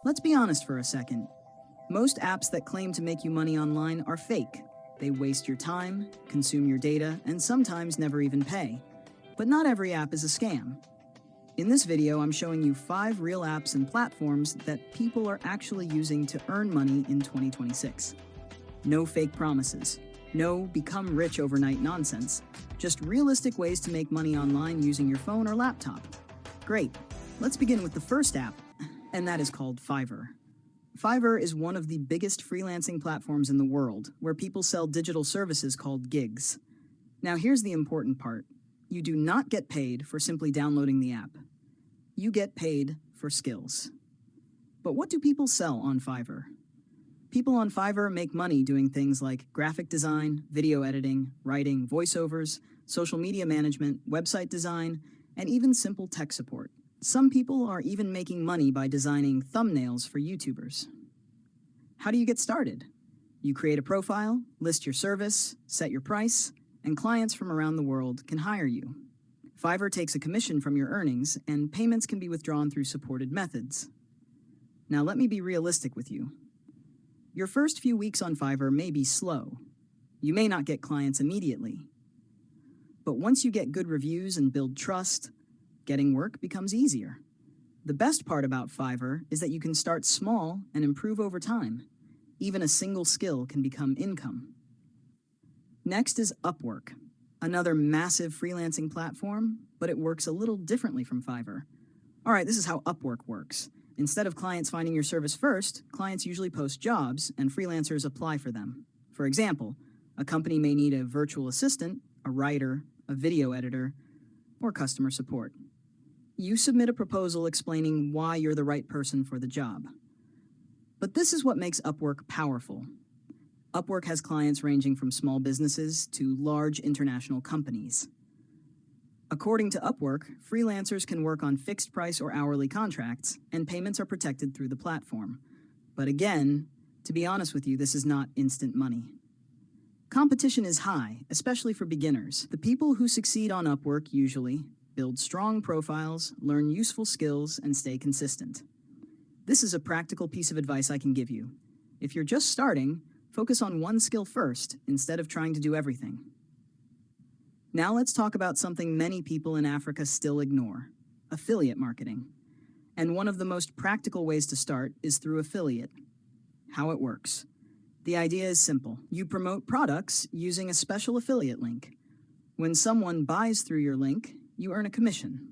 Let's be honest for a second. Most apps that claim to make you money online are fake. They waste your time, consume your data, and sometimes never even pay. But not every app is a scam. In this video, I'm showing you 5 real apps and platforms that people are actually using to earn money in 2026. No fake promises. No become rich overnight nonsense. Just realistic ways to make money online using your phone or laptop. Great. Let's begin with the first app, and that is called Fiverr. Fiverr is one of the biggest freelancing platforms in the world, where people sell digital services called gigs. Now here's the important part. You do not get paid for simply downloading the app. You get paid for skills. But what do people sell on Fiverr? People on Fiverr make money doing things like graphic design, video editing, writing, voiceovers, social media management, website design, and even simple tech support. Some people are even making money by designing thumbnails for YouTubers. How do you get started? You create a profile, list your service, set your price, and clients from around the world can hire you. Fiverr takes a commission from your earnings, and payments can be withdrawn through supported methods. Now let me be realistic with you. Your first few weeks on Fiverr may be slow. You may not get clients immediately. But once you get good reviews and build trust, getting work becomes easier. The best part about Fiverr is that you can start small and improve over time. Even a single skill can become income. Next is Upwork, another massive freelancing platform, but it works a little differently from Fiverr. All right, this is how Upwork works. Instead of clients finding your service first, clients usually post jobs and freelancers apply for them. For example, a company may need a virtual assistant, a writer, a video editor, or customer support. You submit a proposal explaining why you're the right person for the job. But this is what makes Upwork powerful. Upwork has clients ranging from small businesses to large international companies. According to Upwork, freelancers can work on fixed price or hourly contracts, and payments are protected through the platform. But again, to be honest with you, this is not instant money. Competition is high, especially for beginners. The people who succeed on Upwork usually build strong profiles, learn useful skills, and stay consistent. This is a practical piece of advice I can give you. If you're just starting, focus on one skill first instead of trying to do everything. Now let's talk about something many people in Africa still ignore: affiliate marketing. And one of the most practical ways to start is through affiliate. How it works. The idea is simple. You promote products using a special affiliate link. When someone buys through your link, you earn a commission.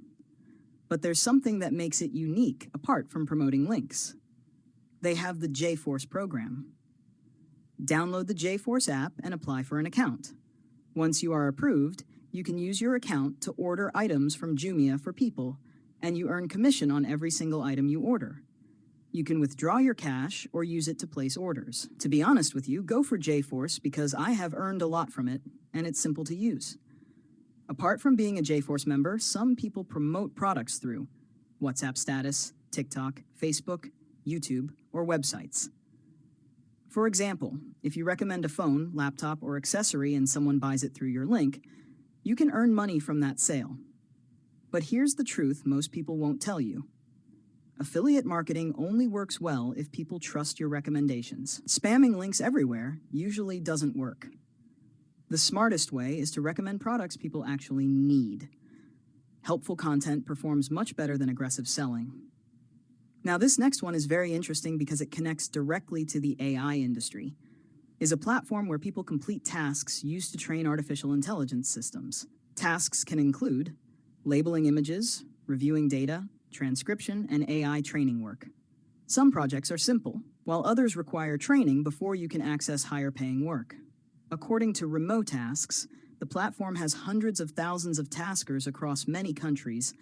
But there's something that makes it unique apart from promoting links. They have the J-Force program. Download the J-Force app and apply for an account. Once you are approved, you can use your account to order items from Jumia for people, and you earn commission on every single item you order. You can withdraw your cash or use it to place orders. To be honest with you, go for J-Force because I have earned a lot from it, and it's simple to use. Apart from being a J-Force member, some people promote products through WhatsApp status, TikTok, Facebook, YouTube, or websites. For example, if you recommend a phone, laptop, or accessory and someone buys it through your link, you can earn money from that sale. But here's the truth most people won't tell you. Affiliate marketing only works well if people trust your recommendations. Spamming links everywhere usually doesn't work. The smartest way is to recommend products people actually need. Helpful content performs much better than aggressive selling. Now, this next one is very interesting because it connects directly to the AI industry. It's a platform where people complete tasks used to train artificial intelligence systems. Tasks can include labeling images, reviewing data, transcription, and AI training work. Some projects are simple, while others require training before you can access higher-paying work. According to Remotasks, the platform has hundreds of thousands of taskers across many countries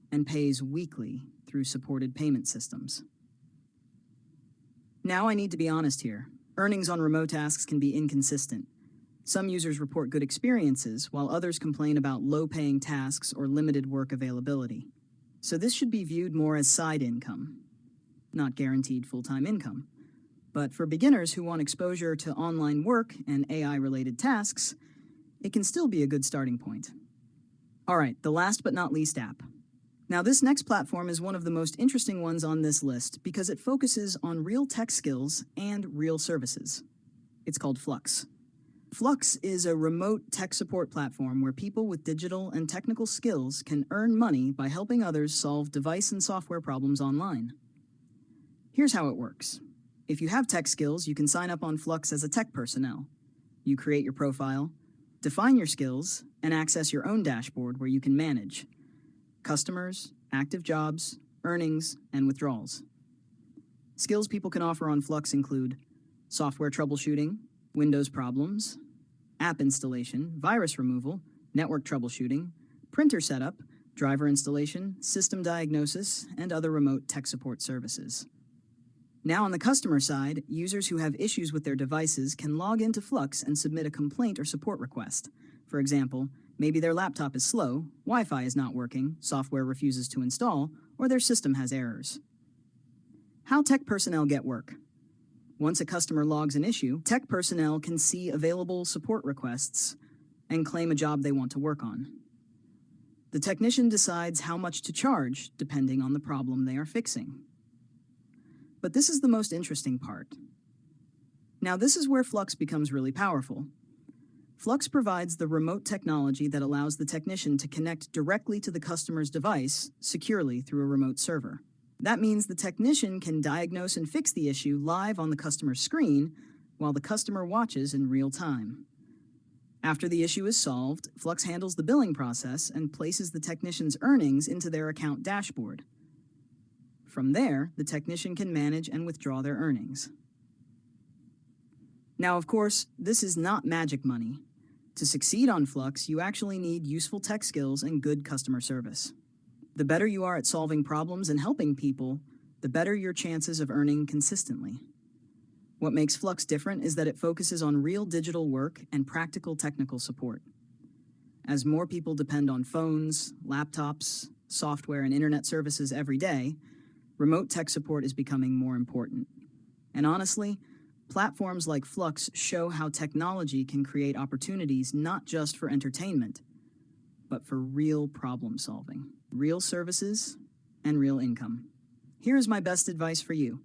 and pays weekly through supported payment systems. Now I need to be honest here. Earnings on Remotasks can be inconsistent. Some users report good experiences, while others complain about low-paying tasks or limited work availability. So this should be viewed more as side income, not guaranteed full-time income. But for beginners who want exposure to online work and AI-related tasks, it can still be a good starting point. All right, the last but not least app, Now, this next platform is one of the most interesting ones on this list because it focuses on real tech skills and real services. It's called Flux. Flux is a remote tech support platform where people with digital and technical skills can earn money by helping others solve device and software problems online. Here's how it works. If you have tech skills, you can sign up on Flux as a tech personnel. You create your profile, define your skills, and access your own dashboard where you can manage customers, active jobs, earnings, and withdrawals. Skills people can offer on Flux include software troubleshooting, Windows problems, app installation, virus removal, network troubleshooting, printer setup, driver installation, system diagnosis, and other remote tech support services. Now on the customer side, users who have issues with their devices can log into Flux and submit a complaint or support request. For example, maybe their laptop is slow, Wi-Fi is not working, software refuses to install, or their system has errors. How tech personnel get work. Once a customer logs an issue, tech personnel can see available support requests and claim a job they want to work on. The technician decides how much to charge depending on the problem they are fixing. But this is the most interesting part. Now, this is where Flux becomes really powerful. Flux provides the remote technology that allows the technician to connect directly to the customer's device securely through a remote server. That means the technician can diagnose and fix the issue live on the customer's screen while the customer watches in real time. After the issue is solved, Flux handles the billing process and places the technician's earnings into their account dashboard. From there, the technician can manage and withdraw their earnings. Now, of course, this is not magic money. To succeed on Flux, you actually need useful tech skills and good customer service. The better you are at solving problems and helping people, the better your chances of earning consistently. What makes Flux different is that it focuses on real digital work and practical technical support. As more people depend on phones, laptops, software, and internet services every day, remote tech support is becoming more important. And honestly, platforms like Flux show how technology can create opportunities not just for entertainment, but for real problem solving, real services, and real income. Here's my best advice for you.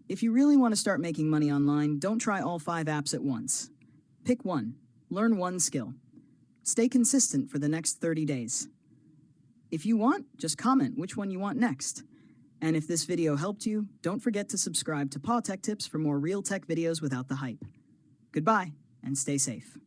If you really want to start making money online, don't try all 5 apps at once. Pick one. Learn one skill. Stay consistent for the next 30 days. If you want, just comment which one you want next. And if this video helped you, don't forget to subscribe to PauTECtips for more real tech videos without the hype. Goodbye, and stay safe.